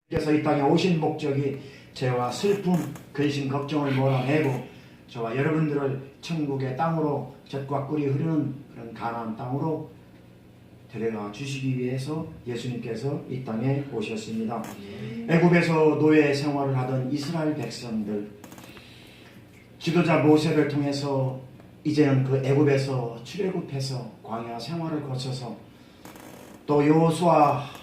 그래서 이 땅에 오신 목적이 죄와 슬픔, 근심, 걱정을 몰아내고 저와 여러분들을 천국의 땅으로 젖과 꿀이 흐르는 그런 가나안 땅으로 데려가 주시기 위해서 예수님께서 이 땅에 오셨습니다. 애굽에서 노예 생활을 하던 이스라엘 백성들, 지도자 모세를 통해서 이제는 그 애굽에서 출애굽해서 광야 생활을 거쳐서 또 여호수아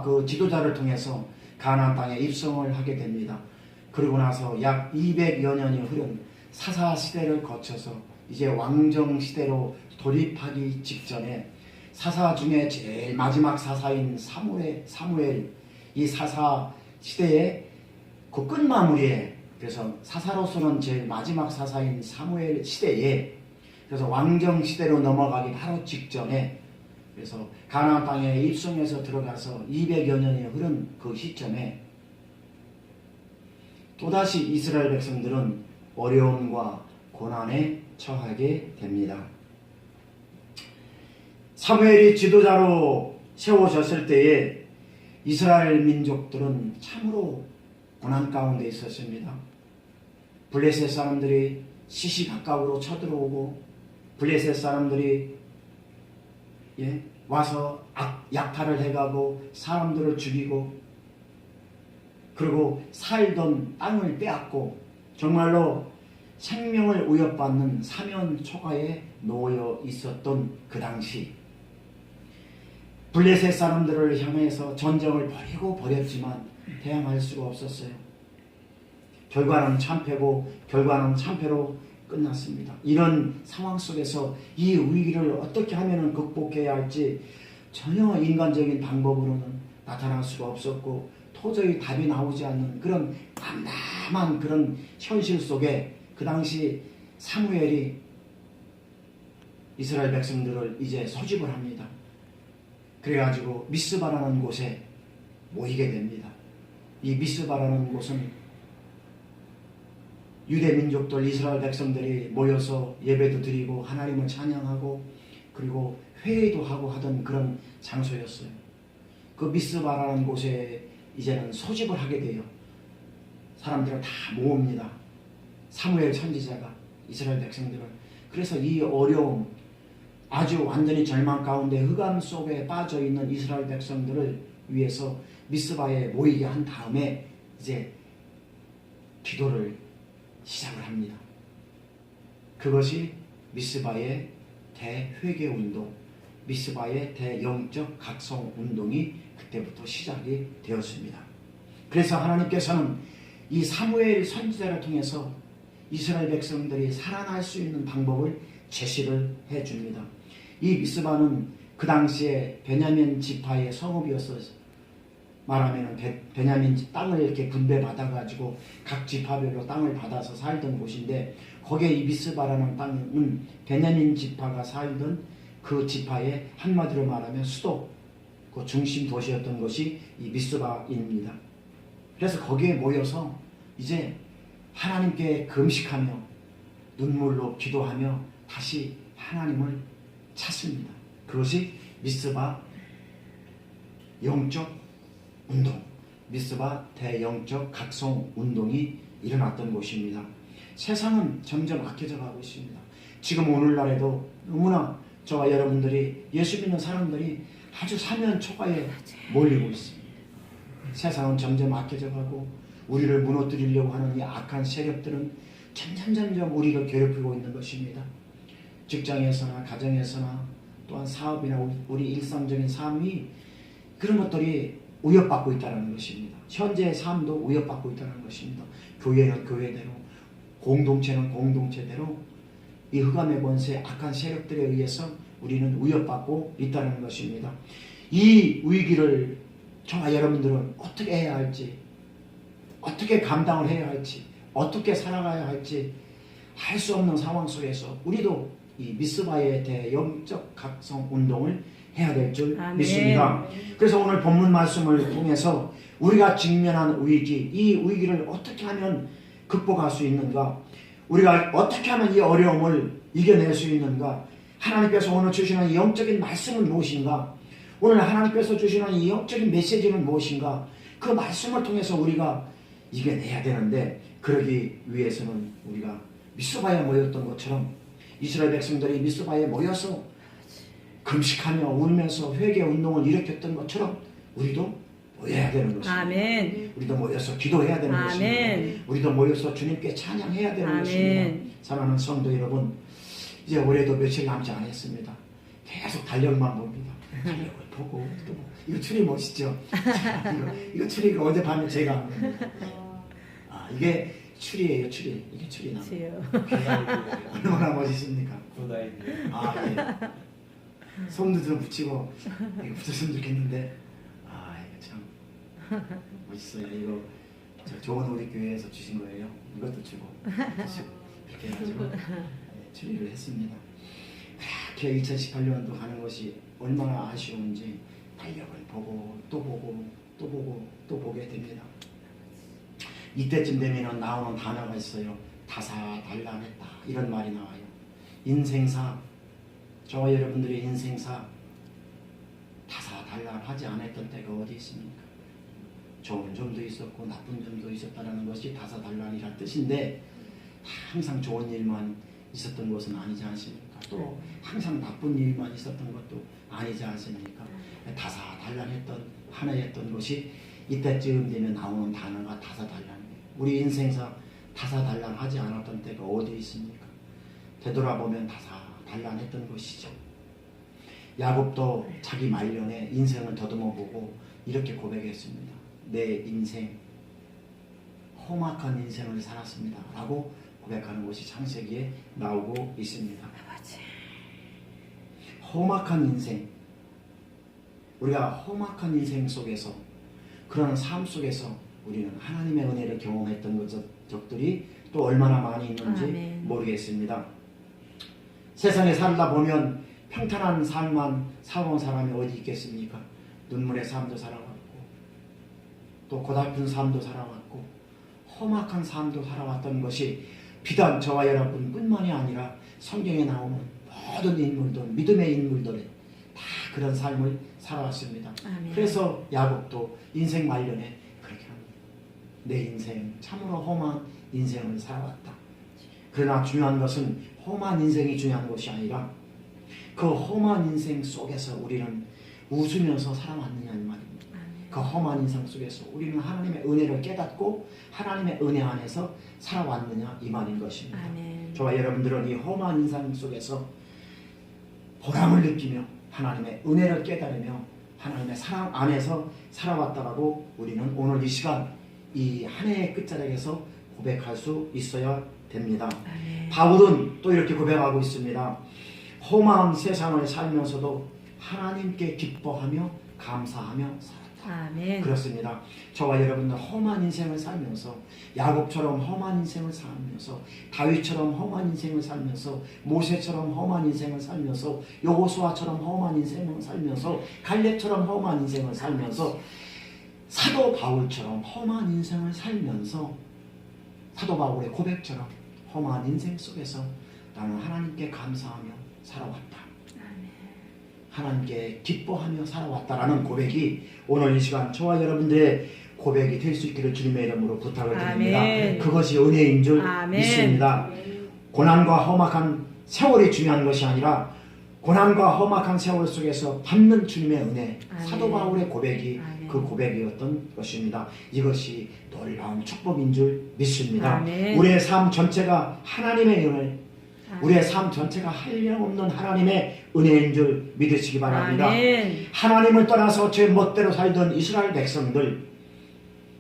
그 지도자를 통해서 가나안 땅에 입성을 하게 됩니다. 그러고 나서 약 200여 년이 흐른 사사 시대를 거쳐서 이제 왕정 시대로 돌입하기 직전에 사사 중에 제일 마지막 사사인 사무엘 이 사사 시대의 그 끝마무리에, 그래서 사사로서는 제일 마지막 사사인 사무엘 시대에, 그래서 왕정 시대로 넘어가기 바로 직전에, 그래서 가나안 땅에 입성해서 들어가서 200여 년이 흐른 그 시점에 또다시 이스라엘 백성들은 어려움과 고난에 처하게 됩니다. 사무엘이 지도자로 세워졌을 때에 이스라엘 민족들은 참으로 고난 가운데 있었습니다. 블레셋 사람들이 시시각각으로 쳐들어오고, 블레셋 사람들이 와서 약탈을 해가고 사람들을 죽이고, 그리고 살던 땅을 빼앗고 정말로 생명을 위협받는 사면초가에 놓여 있었던 그 당시, 블레셋 사람들을 향해서 전쟁을 벌이고 벌였지만 대항할 수가 없었어요. 결과는 참패고 결과는 참패로 끝났습니다. 이런 상황 속에서 이 위기를 어떻게 하면 극복해야 할지 전혀 인간적인 방법으로는 나타날 수가 없었고, 도저히 답이 나오지 않는 그런 깜깜한 그런 현실 속에 그 당시 사무엘이 이스라엘 백성들을 이제 소집을 합니다. 그래가지고 미스바라는 곳에 모이게 됩니다. 이 미스바라는 곳은 유대 민족들, 이스라엘 백성들이 모여서 예배도 드리고 하나님을 찬양하고 그리고 회의도 하고 하던 그런 장소였어요. 그 미스바라는 곳에 이제는 소집을 하게 돼요. 사람들을 다 모읍니다. 사무엘 선지자가 이스라엘 백성들을. 그래서 이 어려움, 아주 완전히 절망 가운데 흑암 속에 빠져있는 이스라엘 백성들을 위해서 미스바에 모이게 한 다음에 이제 기도를 시작을 합니다. 그것이 미스바의 대회개운동, 미스바의 대영적 각성운동이 그때부터 시작이 되었습니다. 그래서 하나님께서는 이 사무엘 선지자를 통해서 이스라엘 백성들이 살아날 수 있는 방법을 제시를 해줍니다. 이 미스바는 그 당시에 베냐민 지파의 성읍이었어요. 말하면 베냐민 땅을 이렇게 분배받아가지고 각 지파별로 땅을 받아서 살던 곳인데, 거기에 이 미스바라는 땅은 베냐민 지파가 살던 그 지파의 한마디로 말하면 수도, 그 중심 도시였던 것이 이 미스바입니다. 그래서 거기에 모여서 이제 하나님께 금식하며 눈물로 기도하며 다시 하나님을 찾습니다. 그것이 미스바 영적 운동, 미스바 대영적 각성 운동이 일어났던 곳입니다. 세상은 점점 악해져 가고 있습니다. 지금 오늘날에도 너무나 저와 여러분들이, 예수 믿는 사람들이 아주 사면 초가에 몰리고 있습니다. 세상은 점점 악해져 가고 우리를 무너뜨리려고 하는 이 악한 세력들은 점점 우리를 괴롭히고 있는 것입니다. 직장에서나 가정에서나 또한 사업이나 우리 일상적인 삶이, 그런 것들이 위협받고 있다는 것입니다. 현재의 삶도 위협받고 있다는 것입니다. 교회는 교회대로, 공동체는 공동체대로 이 흑암의 권세, 악한 세력들에 의해서 우리는 위협받고 있다는 것입니다. 이 위기를 저와 여러분들은 어떻게 해야 할지, 어떻게 감당을 해야 할지, 어떻게 살아가야 할지 할 수 없는 상황 속에서 우리도 이 미스바의 대영적 각성 운동을 해야 될 줄 믿습니다. 그래서 오늘 본문 말씀을 통해서 우리가 직면한 위기, 이 위기를 어떻게 하면 극복할 수 있는가, 우리가 어떻게 하면 이 어려움을 이겨낼 수 있는가, 하나님께서 오늘 주시는 영적인 말씀은 무엇인가, 오늘 하나님께서 주시는 이 영적인 메시지는 무엇인가? 그 말씀을 통해서 우리가 이겨내야 되는데, 그러기 위해서는 우리가 미스바에 모였던 것처럼 이스라엘 백성들이 미스바에 모여서 금식하며 울면서 회개 운동을 일으켰던 것처럼 우리도 모여야 되는 것입니다. 아멘. 우리도 모여서 기도해야 되는 아멘. 것입니다. 우리도 모여서 주님께 찬양해야 되는 아멘. 것입니다. 사랑하는 성도 여러분, 이제 올해도 며칠 남지 않았습니다. 계속 달력만 봅니다. 달력을 보고 또 보고. 이거 추리 멋있죠? 이거 추리가 어젯밤에 제가 한 겁니다. 이게 추리예요, 추리. 이게 추리나무. 얼마나 멋있습니까? 굿아이디어. 예. 솜도 좀 붙이고 이거 붙였으면 좋겠는데, 이거 참 멋있어요. 이거 저 좋은 우리 교회에서 주신 거예요. 이것도 주고 이렇게 해가지고 추리를 했습니다. 그렇게 2018년도 가는 것이 얼마나 아쉬운지 달력을 보고 또 보고 또 보고 또 보게 됩니다. 이때쯤 되면 나오는 단어가 있어요. 다사달란했다, 이런 말이 나와요. 인생사, 저와 여러분들의 인생사 다사달란하지 않았던 때가 어디 있습니까? 좋은 점도 있었고 나쁜 점도 있었다는 것이 다사달란이란 뜻인데, 항상 좋은 일만 있었던 것은 아니지 않습니까? 또 항상 나쁜 일만 있었던 것도 아니지 않습니까? 다사달란했던 한 해였던 것이 이때쯤 되면 나오는 단어가 다사달란이에요. 우리 인생사 다사달란하지 않았던 때가 어디 있습니까? 되돌아보면 다사달란했던 것이죠. 야곱도 자기 말년에 인생을 더듬어보고 이렇게 고백했습니다. 내 인생 험악한 인생을 살았습니다 라고 고백하는 것이 창세기에 나오고 있습니다. 험악한 인생, 우리가 험악한 인생 속에서, 그런 삶 속에서 우리는 하나님의 은혜를 경험했던 적들이 또 얼마나 많이 있는지 아멘. 모르겠습니다. 세상에 살다 보면 평탄한 삶만 살아온 사람이 어디 있겠습니까? 눈물의 삶도 살아왔고 또 고달픈 삶도 살아왔고 험악한 삶도 살아왔던 것이 비단 저와 여러분뿐만이 아니라 성경에 나오는 모든 인물들, 믿음의 인물들이 다 그런 삶을 살아왔습니다. 아멘. 그래서 야곱도 인생 말년에 그렇게 합니다. 내 인생 참으로 험한 인생을 살아왔다. 그러나 중요한 것은 험한 인생이 중요한 것이 아니라 그 험한 인생 속에서 우리는 웃으면서 살아왔느냐는 말입니다. 그 험한 인생 속에서 우리는 하나님의 은혜를 깨닫고 하나님의 은혜 안에서 살아왔느냐, 이 말인 것입니다. 아멘. 저와 여러분들은 이 험한 인생 속에서 보람을 느끼며 하나님의 은혜를 깨달으며 하나님의 사랑 안에서 살아왔다라고 우리는 오늘 이 시간 이 한 해의 끝자락에서 고백할 수 있어야 됩니다. 아멘. 바울은 또 이렇게 고백하고 있습니다. 험한 세상을 살면서도 하나님께 기뻐하며 감사하며 살았다. 아멘. 그렇습니다. 저와 여러분들 험한 인생을 살면서, 야곱처럼 험한 인생을 살면서, 다윗처럼 험한 인생을 살면서, 모세처럼 험한 인생을 살면서, 여호수아처럼 험한 인생을 살면서, 갈렙처럼 험한 인생을 살면서, 사도 바울처럼 험한 인생을 살면서, 사도 바울의 고백처럼 험한 인생 속에서 나는 하나님께 감사하며 살아왔다, 하나님께 기뻐하며 살아왔다라는 고백이 오늘 이 시간 저와 여러분들의 고백이 될 수 있기를 주님의 이름으로 부탁을 드립니다. 아멘. 그것이 은혜인 줄 아멘. 믿습니다. 고난과 험악한 세월이 중요한 것이 아니라 고난과 험악한 세월 속에서 받는 주님의 은혜, 아멘. 사도 바울의 고백이 아멘. 그 고백이었던 것입니다. 이것이 놀라운 축복인 줄 믿습니다. 아멘. 우리의 삶 전체가 하나님의 은혜, 우리의 삶 전체가 한량없는 하나님의 은혜인 줄 믿으시기 바랍니다. 아멘. 하나님을 떠나서 제 멋대로 살던 이스라엘 백성들,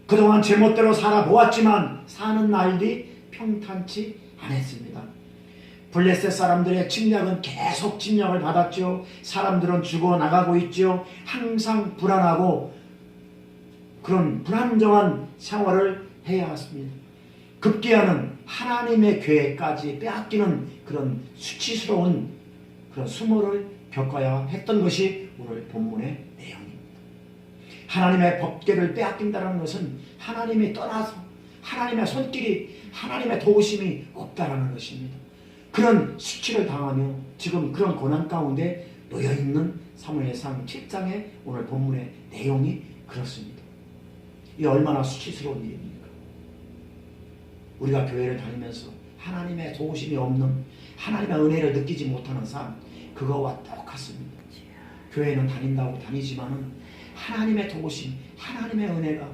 그동안 제 멋대로 살아보았지만 사는 날이 평탄치 않았습니다. 블레셋 사람들의 침략은 계속 침략을 받았죠. 사람들은 죽어나가고 있죠. 항상 불안하고 그런 불안정한 생활을 해야 했습니다. 급기야는 하나님의 계획까지 빼앗기는 그런 수치스러운 그런 수모를 겪어야 했던 것이 오늘 본문의 내용입니다. 하나님의 법궤를 빼앗긴다는 것은 하나님이 떠나서 하나님의 손길이, 하나님의 도우심이 없다라는 것입니다. 그런 수치를 당하며 지금 그런 고난 가운데 놓여있는 사무엘상 7장의 오늘 본문의 내용이 그렇습니다. 이 얼마나 수치스러운 일입니까? 우리가 교회를 다니면서 하나님의 도우심이 없는, 하나님의 은혜를 느끼지 못하는 삶, 그거와 똑같습니다. 교회는 다닌다고 다니지만은 하나님의 도우심, 하나님의 은혜가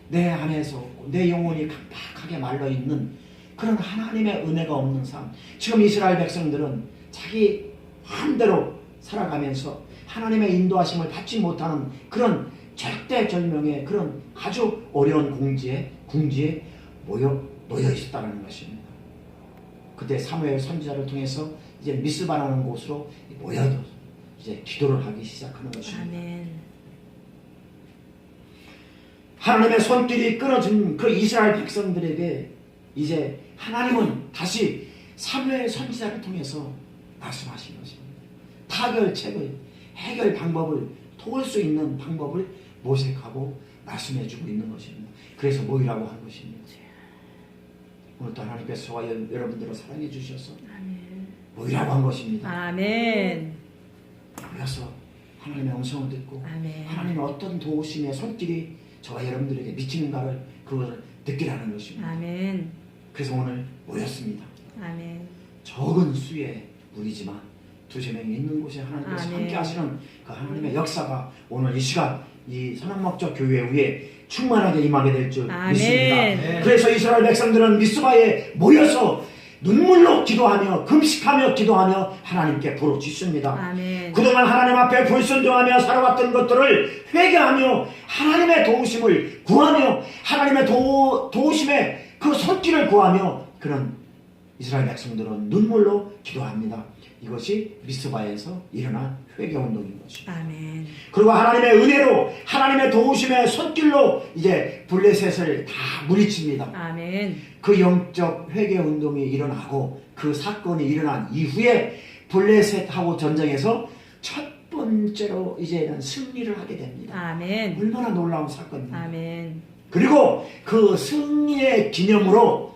내 안에서 없고 내 영혼이 각박하게 말라있는 그런 하나님의 은혜가 없는 삶. 지금 이스라엘 백성들은 자기 마음대로 살아가면서 하나님의 인도하심을 받지 못하는 그런 절대절명의 그런 아주 어려운 궁지에 놓여 있었다는 것입니다. 그때 사무엘 선지자를 통해서 이제 미스바라는 곳으로 모여서 이제 기도를 하기 시작하는 것입니다. 아멘. 하나님의 손길이 끊어진 그 이스라엘 백성들에게 이제 하나님은 다시 사무엘 선지자를 통해서 말씀하신 것입니다. 타결책을, 해결 방법을, 도울 수 있는 방법을 모색하고 말씀해주고 있는 것입니다. 그래서 모이라고 한 것입니다. 오늘도 하나님께서 저와 여러분들을 사랑해 주셔서 모이라고 한 것입니다. 아멘. 모여서 하나님의 음성을 듣고 아멘. 하나님의 어떤 도우심의 손길이 저와 여러분들에게 미치는가를 그것을 느끼라는 것입니다. 아멘. 그래서 오늘 모였습니다. 아멘. 적은 수의 무리지만 두세 명이 있는 곳에 하나님께서 아멘. 함께 하시는 그 하나님의 역사가 오늘 이 시간 이 선악목적 교회 위에 충만하게 임하게 될 줄 아멘. 믿습니다. 그래서 이스라엘 백성들은 미스바에 모여서 눈물로 기도하며 금식하며 기도하며 하나님께 부르짖습니다. 아멘. 그동안 하나님 앞에 불순종하며 살아왔던 것들을 회개하며 하나님의 도우심을 구하며 하나님의 도우심의 그 손길을 구하며 그런 이스라엘 백성들은 눈물로 기도합니다. 이것이 미스바에서 일어난 회개운동인 것입니다. 아멘. 그리고 하나님의 은혜로 하나님의 도우심의 손길로 이제 블레셋을 다 물리칩니다. 아멘. 그 영적 회개운동이 일어나고 그 사건이 일어난 이후에 블레셋하고 전쟁에서 첫 번째로 이제는 승리를 하게 됩니다. 아멘. 얼마나 놀라운 사건입니다. 아멘. 그리고 그 승리의 기념으로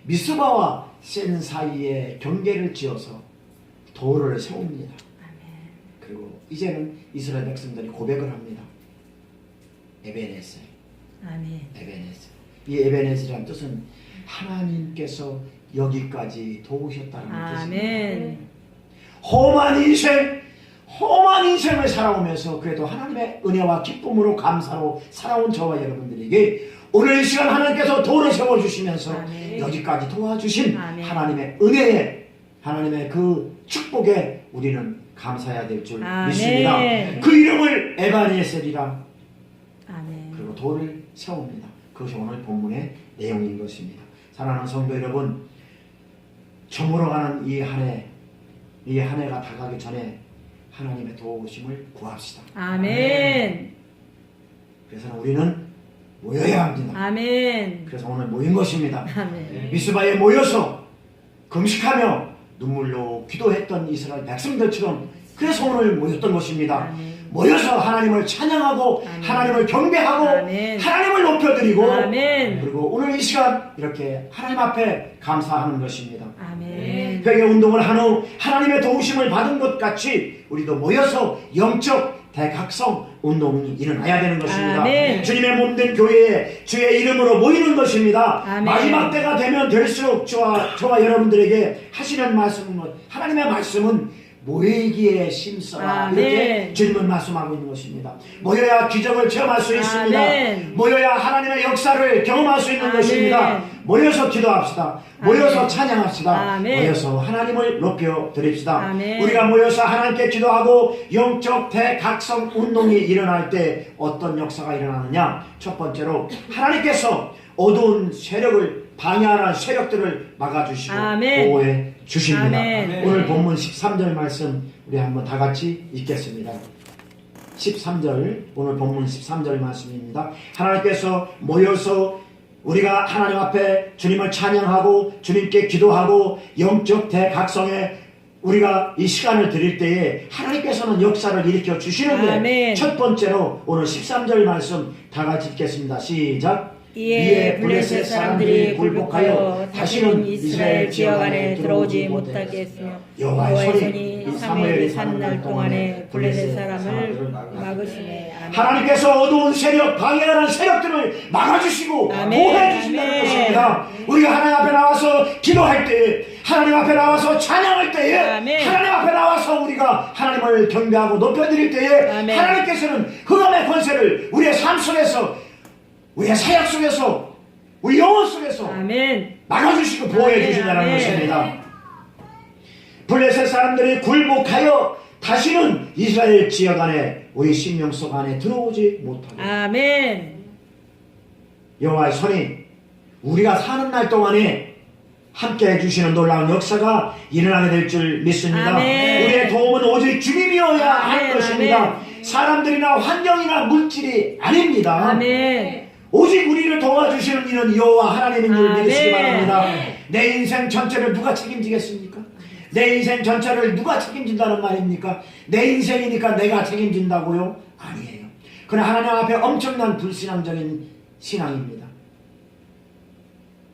미스바와 센 사이에 경계를 지어서 도를 세웁니다. 아멘. 그리고 이제는 이스라엘 백성들이 고백을 합니다. 에베네셀. 아멘. 에베네셀. 이 에베네셀이라는 뜻은 하나님께서 여기까지 도우셨다는 뜻입니다. 아멘. 험한 인생을 살아오면서 그래도 하나님의 은혜와 기쁨으로 감사로 살아온 저와 여러분들에게 오늘 이 시간 하나님께서 도를 세워주시면서 아멘. 여기까지 도와주신 아멘. 하나님의 은혜에 하나님의 그 축복에 우리는 감사해야 될 줄 아멘. 믿습니다. 그 이름을 에베네셀이라 아멘. 그리고 도를 세웁니다. 그것이 오늘 본문의 내용인 것입니다. 사랑하는 성도 여러분, 저물어가는 이 한 해가 다가기 전에 하나님의 도우심을 구합시다. 아멘. 그래서 우리는 모여야 합니다. 아멘. 그래서 오늘 모인 것입니다. 아멘. 미스바에 모여서 금식하며 눈물로 기도했던 이스라엘 백성들처럼 그래서 오늘 모였던 것입니다. 아멘. 모여서 하나님을 찬양하고 아멘. 하나님을 경배하고 아멘. 하나님을 높여드리고 아멘. 그리고 오늘 이 시간 이렇게 하나님 앞에 감사하는 것입니다. 아멘. 회개 운동을 한 후 하나님의 도우심을 받은 것 같이 우리도 모여서 영적 대각성 운동이 일어나야 되는 것입니다. 아멘. 주님의 몸된 교회에 주의 이름으로 모이는 것입니다. 아멘. 마지막 때가 되면 될수록 저와 여러분들에게 하시는 말씀은 하나님의 말씀은 모이기에 심써라 아멘. 이렇게 주님은 말씀하고 있는 것입니다. 모여야 기적을 체험할 수 있습니다. 아멘. 모여야 하나님의 역사를 경험할 수 있는 아멘. 것입니다. 모여서 기도합시다. 모여서 아멘. 찬양합시다. 아멘. 모여서 하나님을 높여 드립시다. 아멘. 우리가 모여서 하나님께 기도하고 영적 대각성 운동이 일어날 때 어떤 역사가 일어나느냐? 첫 번째로 하나님께서 어두운 세력을 방해하는 세력들을 막아주시고 아멘. 보호해 주십니다. 아멘. 오늘 본문 13절 말씀 우리 한번 다 같이 읽겠습니다. 13절 오늘 본문 13절 말씀입니다. 하나님께서 모여서 우리가 하나님 앞에 주님을 찬양하고 주님께 기도하고 영적 대각성에 우리가 이 시간을 드릴 때에 하나님께서는 역사를 일으켜 주시는데 아멘. 첫 번째로 오늘 13절 말씀 다 같이 읽겠습니다. 시작. 이에 블레셋 사람들이 굴복하여 다시는 이스라엘 지역 안에 들어오지 못하게 했으며 여호와의 손이 사무엘이 사는 날 동안에 블레셋 사람을 막으시네. 아멘. 하나님께서 어두운 세력, 방해하는 세력들을 막아주시고 아멘. 보호해주신다는 아멘. 것입니다. 우리가 하나님 앞에 나와서 기도할 때, 하나님 앞에 나와서 찬양할 때에, 아멘. 하나님 앞에 나와서 우리가 하나님을 경배하고 높여드릴 때에 아멘. 하나님께서는 흑암의 권세를 우리의 삶 속에서, 우리의 사역 속에서, 우리 영혼 속에서 아멘. 막아주시고 보호해주신다는 아멘. 것입니다. 블레셋 사람들이 굴복하여 다시는 이스라엘 지역 안에, 우리 심령 속 안에 들어오지 못하게 아멘. 여호와의 손이 우리가 사는 날 동안에 함께 해주시는 놀라운 역사가 일어나게 될 줄 믿습니다. 아멘. 우리의 도움은 오직 주님이어야 할 아멘. 것입니다. 아멘. 사람들이나 환경이나 물질이 아닙니다. 아멘. 오직 우리를 도와주시는 이는 여호와 하나님인 줄 아멘. 믿으시기 바랍니다. 내 인생 전체를 누가 책임지겠습니까? 내 인생 전체를 누가 책임진다는 말입니까? 내 인생이니까 내가 책임진다고요? 아니에요. 그는 하나님 앞에 엄청난 불신앙적인 신앙입니다.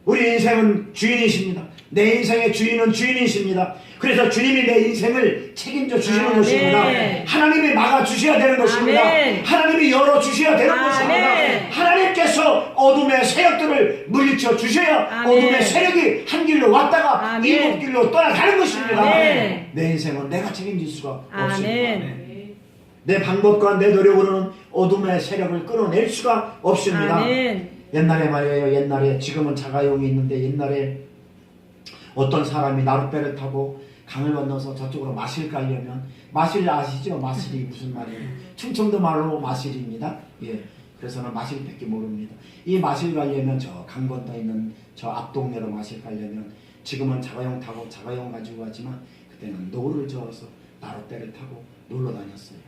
우리 인생은 주인이십니다. 내 인생의 주인은 주인이십니다. 그래서 주님이 내 인생을 책임져 주시는 아멘. 것입니다. 하나님이 막아주셔야 되는 것입니다. 아멘. 하나님이 열어주셔야 되는 아멘. 것입니다. 하나님께서 어둠의 세력들을 물리쳐 주셔야 아멘. 어둠의 세력이 한 길로 왔다가 아멘. 일곱 길로 떠나가는 것입니다. 아멘. 내 인생은 내가 책임질 수가 없습니다. 아멘. 내 방법과 내 노력으로는 어둠의 세력을 끌어낼 수가 없습니다. 아멘. 옛날에 말이에요. 옛날에, 지금은 자가용이 있는데 옛날에 어떤 사람이 나룻배를 타고 강을 건너서 저쪽으로 마실 가려면, 마실 아시죠? 마실이 무슨 말이에요? 충청도 말로 마실입니다. 예. 그래서는 마실밖에 모릅니다. 이 마실 가려면 저 강 건너 있는 저 앞동네로 마실 가려면, 지금은 자가용 타고 자가용 가지고 가지만 그때는 노를 저어서 나룻배를 타고 놀러 다녔어요.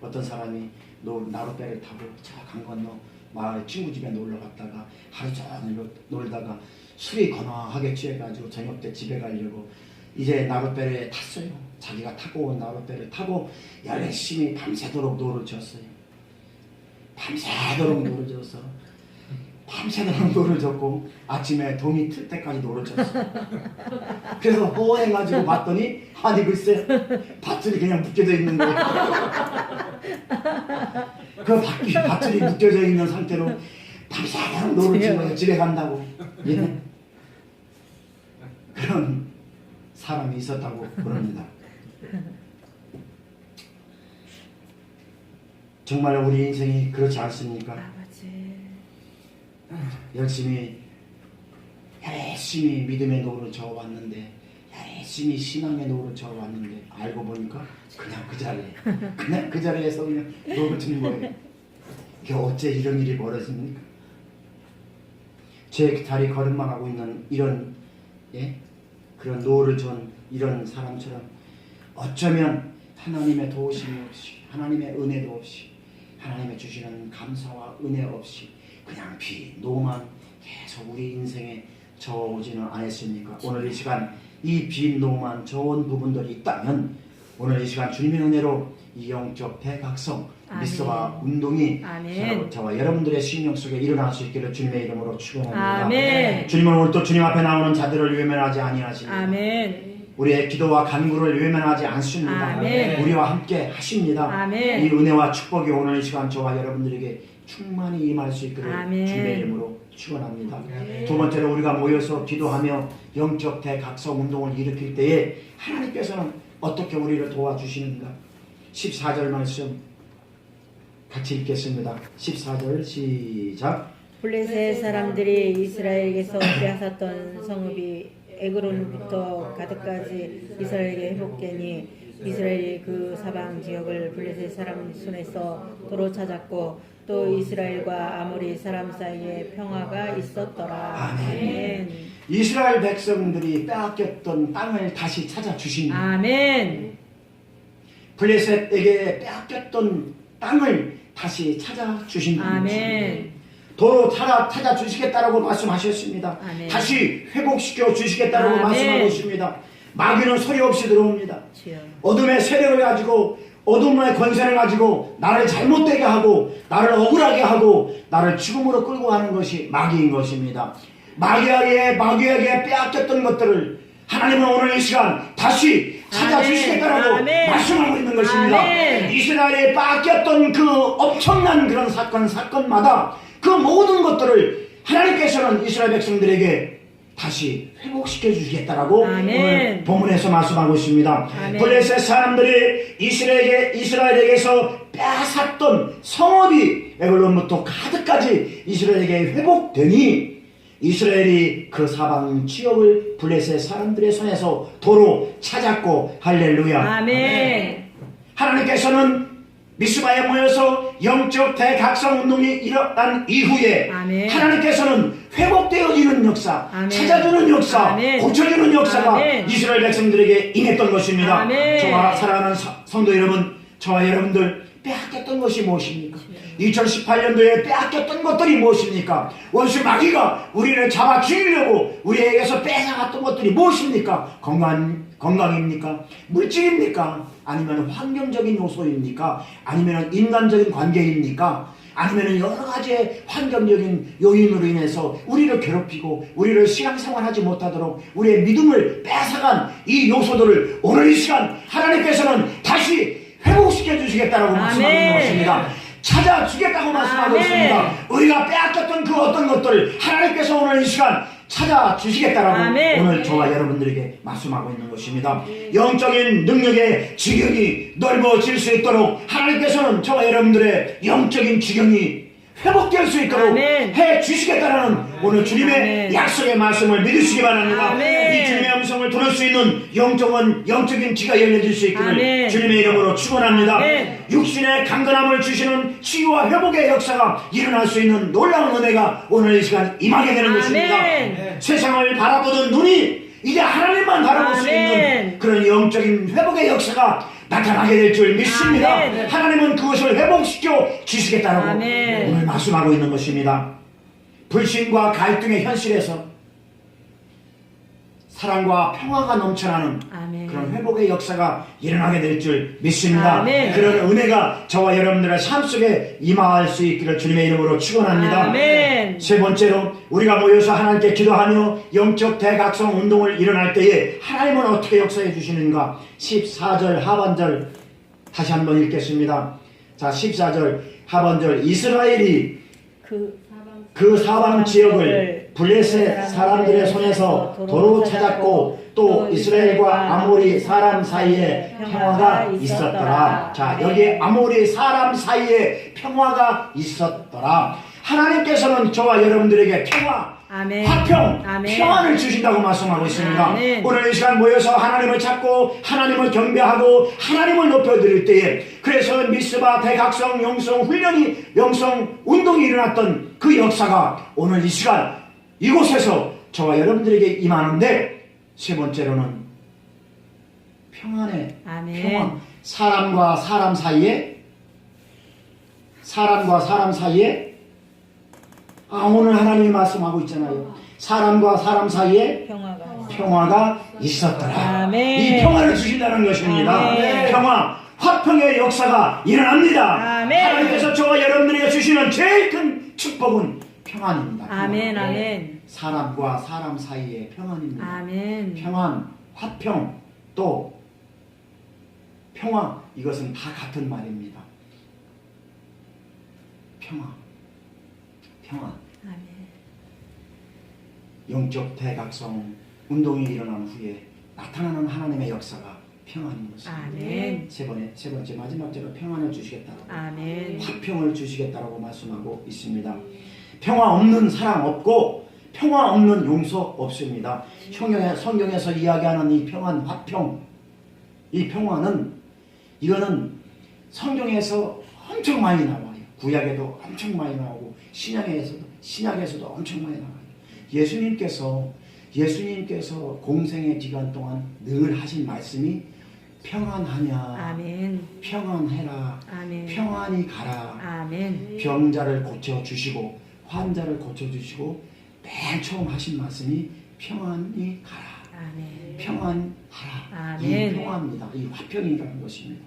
어떤 사람이 나룻배를 타고 저 강 건너 마을 친구 집에 놀러 갔다가 하루 종일 놀다가 술이 거나하게 취해가지고 저녁 때 집에 가려고 이제 나룻배를 탔어요. 자기가 타고 온 나룻배를 타고 열심히 밤새도록 노를 졌어요. 밤새도록 노를 져서 밤새도록 노를 졌고 아침에 동이 틀 때까지 노를 졌어요. 그래서 호해가지고 봤더니 아니 글쎄 밧줄이 그냥 묶여져 있는 거예요. 그 밧줄이 묶여져 있는 상태로 밤새도록 노를 지면서 집에 간다고. 예? 그런 사람이 있었다고 그럽니다. 정말 우리 인생이 그렇지 않습니까? 아버지. 열심히 믿음의 노를 저어왔는데, 열심히 신앙의 노를 저어왔는데 알고 보니까 그냥 그 자리에서 그냥 노를 튼 거예요. 이게 어째 이런 일이 벌어집니까? 제 다리 걸음만 하고 있는 이런 그런 노를 전 이런 사람처럼 어쩌면 하나님의 도우심이 없이, 하나님의 은혜도 없이, 하나님의 주시는 감사와 은혜 없이 그냥 노만 계속 우리 인생에 저오지는 않았습니까? 오늘 이 시간 이 노만 저온 부분들이 있다면 오늘 이 시간 주님의 은혜로 이 영적 대각성 미스와 운동이 아멘. 저와 여러분들의 심령 속에 일어날 수 있기를 주님의 이름으로 축원합니다. 아멘. 주님은 오늘 또 주님 앞에 나오는 자들을 외면하지 아니하십니다. 아멘. 우리의 기도와 간구를 외면하지 않습니다. 아멘. 우리와 함께 하십니다. 아멘. 이 은혜와 축복이 오늘 이 시간 저와 여러분들에게 충만히 임할 수 있기를 아멘. 주님의 이름으로 축원합니다. 두 번째로 우리가 모여서 기도하며 영적 대각성 운동을 일으킬 때에 하나님께서는 어떻게 우리를 도와주시는가? 14절 말씀 같이 읽겠습니다. 14절 시작. 블레셋 사람들이 이스라엘에게서 빼앗았던 성읍이 에그론부터 가드까지 이스라엘에게 회복되니 이스라엘이 그 사방 지역을 블레셋 사람 손에서 도로 찾았고 또 이스라엘과 아모리 사람 사이에 평화가 있었더라. 아멘. 이스라엘 백성들이 빼앗겼던 땅을 다시 찾아주십니다. 아멘. 블레셋에게 빼앗겼던 땅을 다시 찾아주신다. 아멘. 도로 찾아주시겠다라고 말씀하셨습니다. 아멘. 다시 회복시켜 주시겠다라고 아멘. 말씀하고 있습니다. 마귀는 소리 없이 들어옵니다. 주여. 어둠의 세력을 가지고 어둠의 권세를 가지고 나를 잘못되게 하고 나를 억울하게 하고 나를 죽음으로 끌고 가는 것이 마귀인 것입니다. 마귀에게 빼앗겼던 것들을 하나님은 오늘 이 시간 다시 찾아주시겠다라고 말씀하고 있는 것입니다. 이스라엘에 빼앗겼던 그 엄청난 그런 사건마다 그 모든 것들을 하나님께서는 이스라엘 백성들에게 다시 회복시켜 주시겠다라고 오늘 본문에서 말씀하고 있습니다. 블레셋 사람들이 이스라엘에게서 빼앗았던 성읍이 에글론부터 가드까지 이스라엘에게 회복되니 이스라엘이 그 사방 지역을 블레셋 사람들의 손에서 도로 찾았고 할렐루야. 아멘. 하나님께서는 미스바에 모여서 영적 대각성 운동이 일어난 이후에 하나님께서는 회복되어지는 역사, 찾아주는 역사, 고쳐주는 역사가 이스라엘 백성들에게 임했던 것입니다. 저와 사랑하는 성도 여러분, 저와 여러분들 빼앗겼던 것이 무엇입니까? 2018년도에 빼앗겼던 것들이 무엇입니까? 원수 마귀가 우리를 잡아 죽이려고 우리에게서 뺏어갔던 것들이 무엇입니까? 건강입니까? 물질입니까? 아니면 환경적인 요소입니까? 아니면 인간적인 관계입니까? 아니면 여러 가지의 환경적인 요인으로 인해서 우리를 괴롭히고 우리를 신앙생활하지 못하도록 우리의 믿음을 뺏어간 이 요소들을 오늘 이 시간 하나님께서는 다시 회복시켜 주시겠다라고 말씀하고 있습니다. 찾아주겠다고 말씀하고 있습니다. 우리가 빼앗겼던 그 어떤 것들을 하나님께서 오늘 이 시간 찾아주시겠다라고 오늘 저와 여러분들에게 말씀하고 있는 것입니다. 영적인 능력의 지경이 넓어질 수 있도록 하나님께서는 저와 여러분들의 영적인 지경이 회복될 수 있도록 해주시겠다라는 오늘 주님의 약속의 말씀을 믿으시기 바랍니다. 이 주님의 음성을 들을 수 있는 영적인 지가 열려질 수 있기를 주님의 이름으로 축원합니다. 육신의 강건함을 주시는 치유와 회복의 역사가 일어날 수 있는 놀라운 은혜가 오늘 이 시간 임하게 되는 것입니다. 세상을 바라보던 눈이 이제 하나님만 바라볼 수 있는 그런 영적인 회복의 역사가 나타나게 될 줄 믿습니다. 하나님은 그것을 회복시켜 주시겠다라고 오늘 말씀하고 있는 것입니다. 불신과 갈등의 현실에서 사랑과 평화가 넘쳐나는 그런 회복의 역사가 일어나게 될 줄 믿습니다. 그런 은혜가 저와 여러분들의 삶 속에 임할 수 있기를 주님의 이름으로 축원합니다. 세 번째로 우리가 모여서 하나님께 기도하며 영적 대각성 운동을 일어날 때에 하나님은 어떻게 역사해 주시는가? 14절 하반절 다시 한번 읽겠습니다. 자, 14절 하반절 이스라엘이 그 사방 지역을 블레셋 사람들의 손에서 도로 찾았고 또 이스라엘과 아모리 사람 사이에 평화가 있었더라. 자, 여기 아모리 사람 사이에 평화가 있었더라. 하나님께서는 저와 여러분들에게 평화, 화평, 평안을 주신다고 말씀하고 있습니다. 오늘 이 시간 모여서 하나님을 찾고 하나님을 경배하고 하나님을 높여드릴 때에 그래서 미스바 대각성 영성 훈련이 영성 운동이 일어났던 그 역사가 오늘 이 시간 이곳에서 저와 여러분들에게 임하는데 세 번째로는 평안의 평안, 사람과 사람 사이에 오늘 하나님이 말씀하고 있잖아요. 사람과 사람 사이에 평화가 있었더라. 이 평화를 주신다는 것입니다. 평화, 화평의 역사가 일어납니다. 하나님께서 저와 여러분들에게 주시는 제일 큰 축복은 평안입니다. 사람과 사람 사이의 평안입니다. 평안, 화평, 또 평화, 이것은 다 같은 말입니다. 평안. 영적 대각성 운동이 일어난 후에 나타나는 하나님의 역사가 평안인 것입니다. 세 번째 마지막으로 평안을 주시겠다고 화평을 주시겠다라고 말씀하고 있습니다. 평화 없는 사랑 없고 평화 없는 용서 없습니다. 성경에서 이야기하는 이 평안, 화평, 이 평화는 이거는 성경에서 엄청 많이 나와요. 구약에도 엄청 많이 나오고 신약에서도 엄청 많이 나와요. 예수님께서 공생의 기간 동안 늘 하신 말씀이 평안하냐, 평안해라, 평안히 가라, 병자를 고쳐주시고 환자를 고쳐주시고 맨 처음 하신 말씀이 평안히 가라, 평안하라. 이 평화입니다. 이 화평이라는 것입니다.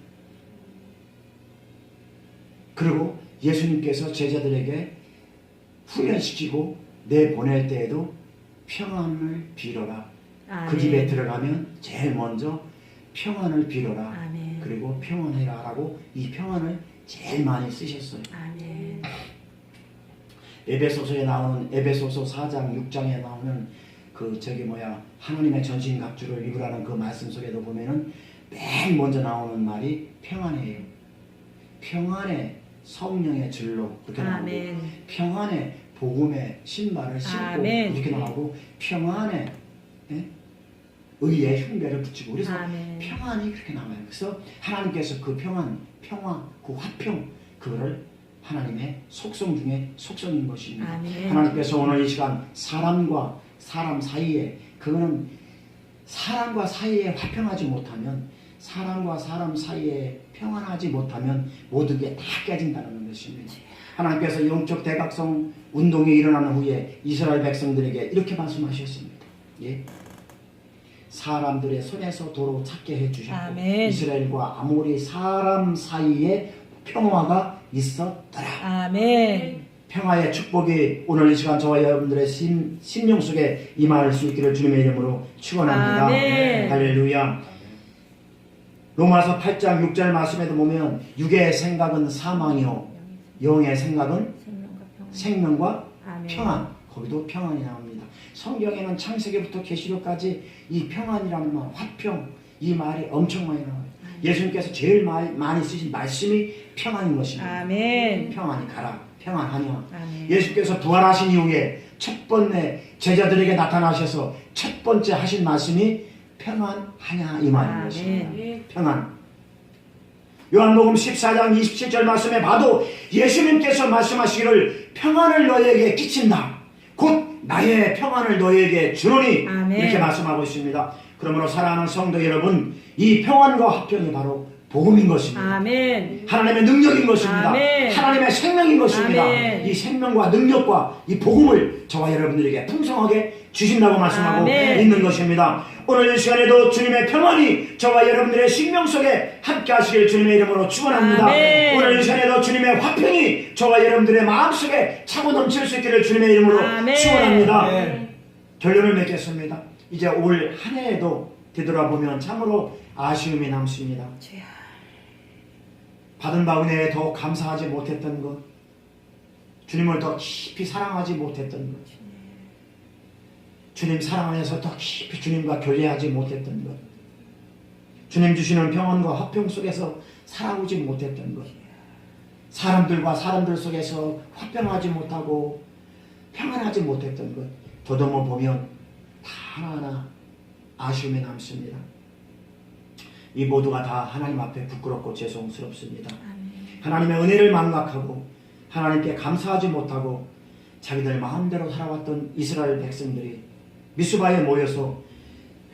그리고 예수님께서 제자들에게 훈련시키고 내보낼 때에도 평안을 빌어라. 아멘. 그 집에 들어가면 제일 먼저 평안을 빌어라. 아멘. 그리고 평안해라 라고 이 평안을 제일 많이 쓰셨어요. 아멘. 에베소서에 나오는 에베소서 4장 6장에 나오는 하나님의 전신갑주를 입으라는 그 말씀 속에도 보면은 맨 먼저 나오는 말이 평안이에요. 평안의 성령의 진로 그렇게 나오고, 아멘. 평안의 복음의 신발을 신고 아멘. 이렇게 나오고, 평안의 의의 흉배를 붙이고, 그래서 아멘. 평안이 그렇게 나와요. 그래서 하나님께서 그 평안, 평화, 그 화평, 그거를 하나님의 속성 중에 속성인 것입니다. 아멘. 하나님께서 오늘 이 시간 사람과 사람 사이에, 그거는 사람과 사이에 화평하지 못하면, 사람과 사람 사이에 평안하지 못하면 모든 게 다 깨진다는 것입니다. 하나님께서 영적 대각성 운동이 일어나는 후에 이스라엘 백성들에게 이렇게 말씀하셨습니다. 예? 사람들의 손에서 도로 찾게 해주셨고, 아멘. 이스라엘과 아모리 사람 사이에 평화가 있었더라. 아멘. 평화의 축복이 오늘 이 시간 저와 여러분들의 심령 속에 임할 수 있기를 주님의 이름으로 축원합니다. 아멘. 할렐루야. 로마서 8장 6절 말씀에도 보면 육의 생각은 사망이요 영의 생각은 생명과 아멘. 평안. 거기도 평안이 나옵니다. 성경에는 창세기부터 계시록까지 이 평안이라는 말, 화평, 이 말이 엄청 많이 나와요. 예수님께서 제일 많이 쓰신 말씀이 평안인 것입니다. 아멘. 평안히 가라. 평안하냐. 아멘. 예수께서 부활하신 이후에 첫 번째 제자들에게 나타나셔서 첫 번째 하신 말씀이 평안하냐 이 말인 것입니다. 평안. 요한복음 14장 27절 말씀에 봐도 예수님께서 말씀하시기를 평안을 너희에게 끼친다. 곧 나의 평안을 너희에게 주노니 아멘. 이렇게 말씀하고 있습니다. 그러므로 사랑하는 성도 여러분, 이 평안과 화평이 바로 복음인 것입니다. 아멘. 하나님의 능력인 것입니다. 아멘. 하나님의 생명인 것입니다. 아멘. 이 생명과 능력과 이 복음을 저와 여러분들에게 풍성하게 주신다고 말씀하고 아멘. 있는 것입니다. 오늘 이 시간에도 주님의 평안이 저와 여러분들의 생명 속에 함께 하시길 주님의 이름으로 축원합니다. 아멘. 오늘 이 시간에도 주님의 화평이 저와 여러분들의 마음속에 차고 넘칠 수 있기를 주님의 이름으로 아멘. 축원합니다. 네. 결론을 맺겠습니다. 이제 올 한 해에도 되돌아보면 참으로 아쉬움이 남습니다. 주여. 받은 바 은혜에 더 감사하지 못했던 것, 주님을 더 깊이 사랑하지 못했던 것, 주님 사랑 안에서 더 깊이 주님과 교제하지 못했던 것, 주님 주시는 평안과 화평 속에서 살아오지 못했던 것, 사람들과 사람들 속에서 화평하지 못하고 평안하지 못했던 것, 더듬어 보면 다 하나하나 아쉬움이 남습니다. 이 모두가 다 하나님 앞에 부끄럽고 죄송스럽습니다. 하나님의 은혜를 망각하고 하나님께 감사하지 못하고 자기들 마음대로 살아왔던 이스라엘 백성들이 미스바에 모여서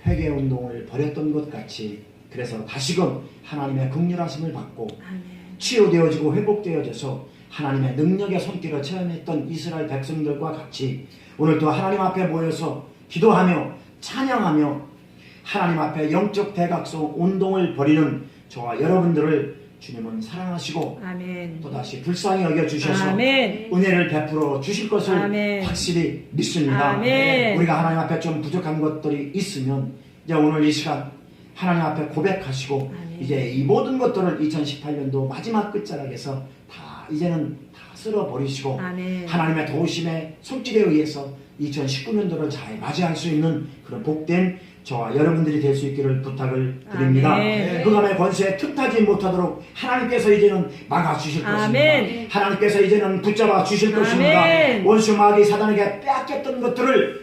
회개운동을 벌였던 것 같이, 그래서 다시금 하나님의 긍휼하심을 받고 치유되어지고 회복되어져서 하나님의 능력의 손길을 체험했던 이스라엘 백성들과 같이 오늘도 하나님 앞에 모여서 기도하며 찬양하며 하나님 앞에 영적 대각성 운동을 벌이는 저와 여러분들을 주님은 사랑하시고 아멘. 또다시 불쌍히 여겨주셔서 아멘. 은혜를 베풀어 주실 것을 아멘. 확실히 믿습니다. 아멘. 우리가 하나님 앞에 좀 부족한 것들이 있으면 이제 오늘 이 시간 하나님 앞에 고백하시고 아멘. 이제 이 모든 것들을 2018년도 마지막 끝자락에서 다 이제는 다 쓸어버리시고 아멘. 하나님의 도우심의 손길에 의해서 2019년도를 잘 맞이할 수 있는 그런 복된 저와 여러분들이 될 수 있기를 부탁을 드립니다. 아멘. 그감의 권세에 틈타지 못하도록 하나님께서 이제는 막아주실 아멘. 것입니다. 하나님께서 이제는 붙잡아 주실 아멘. 것입니다. 원수 마귀 사단에게 빼앗겼던 것들을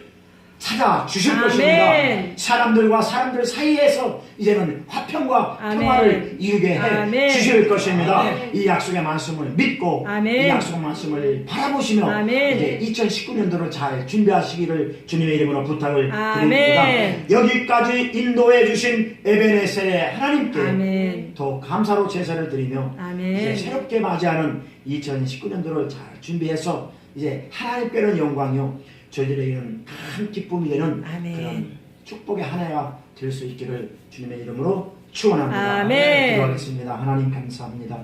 찾아 주실 아멘. 것입니다. 사람들과 사람들 사이에서 이제는 화평과 아멘. 평화를 이루게 해 아멘. 주실 것입니다. 아멘. 이 약속의 말씀을 믿고 아멘. 이 약속의 말씀을 바라보시며 아멘. 이제 2019년도를 잘 준비하시기를 주님의 이름으로 부탁을 아멘. 드립니다. 여기까지 인도해 주신 에베네셀의 하나님께 아멘. 더 감사로 제사를 드리며 아멘. 이제 새롭게 맞이하는 2019년도를 잘 준비해서 이제 하나님께는 영광이요 저희들에게는 큰 기쁨이 되는 아멘. 그런 축복의 한 해가 될 수 있기를 주님의 이름으로 축원합니다. 아멘. 기도하겠습니다. 하나님 감사합니다.